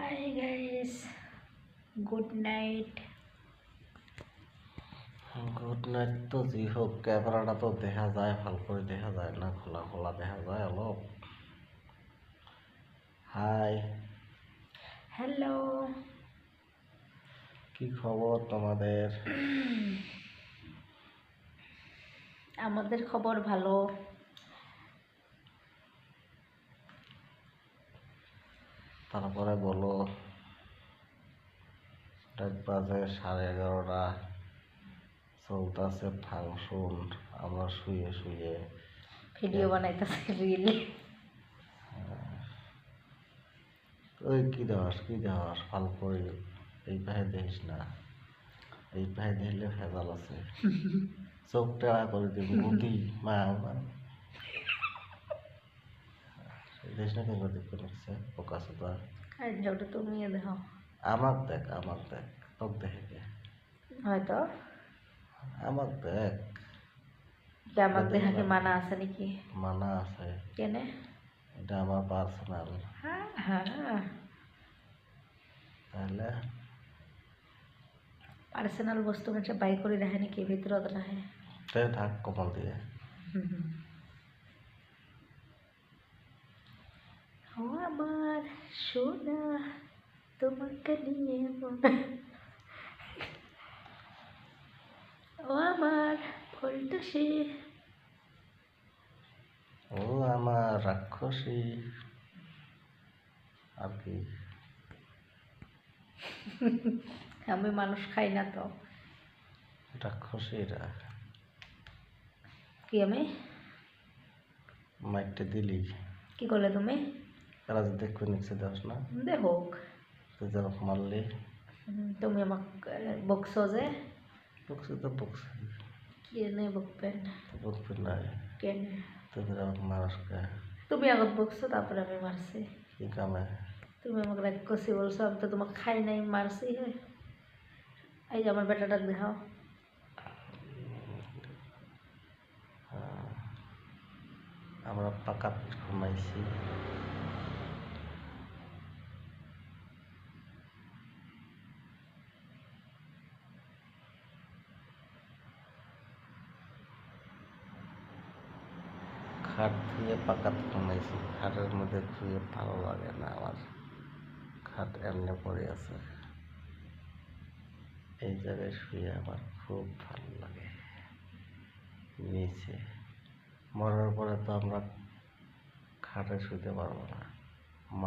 Hi guys, good night. Good night তো যি হোক, ক্যামেরাটা তো দেখা যায়, ভাল করে দেখা যায় না, খোলা খোলা দেখা যায় অলপ। Hi, hello. কি খবর তোমাদের? আমাদের খবর ভালো। তারপরে বলো। রাত বাজে 11:30, চলতেছে ফাংশন। আমরা শুয়ে শুয়ে ভিডিও বানাইতেছে রিল। ওই কি দেওয়াস ভাল করে এই পায়ে দেখিস না, এই পায়ে দেখলে ভেজাল আছে। চোখ টেরা করে দিবি বুদ্ধি মা দেখিস না, কেন দেখতে লাগছে ফোকাস। ওটা তুমি দেখো। আমার দেখ তোক দেখে কে? হয়তো আমার দেখ। আমার দেখা কি মানা আছে নাকি? মানা আছে কেনে? এটা আমার পার্সোনাল। হ্যাঁ, তাহলে পার্সোনাল বস্তু মানুষ বাই করে রাখে নাকি ভিতরত রাখে? তাই থাক কপাল দিয়ে। ও আমার সোনা, তোমাকে নিয়ে ও আমার ফলটুসি, ও আমার রাক্ষসী। আর কি? আমি মানুষ খাই না তো। রাক্ষসীরা কি আমি মাইকটা দিলি? কি করলে তুমি? তারা যদি দেখবে নিচে দাস না, হোক তুই যারা মারলি। তুমি আমাকে বকছো যে। বকছে তো বকছে, কেনে বকবেন? বকবে না। কেনে? তোদের আমাকে মারাসকে তুমি আগত বকছো, তারপরে আমি মারছি। কি কামে? তুমি আমাকে রাক্ষসী বলছো, আমি তো তোমাকে খাই নাই, মারছি। এই যে আমার বেটাটাকে দেখাও। আমরা পাকাত ঘুমাইছি। খাট ধুয়ে পাকাত ঘুমাইছি। খাটের মধ্যে শুয়ে ভালো লাগে না আমার। খাট এমনি পড়ে আছে, এই জায়গায় শুয়ে আমার খুব ভালো লাগে। নিচে মরার পরে তো আমরা খাটে শুতে পারবো না।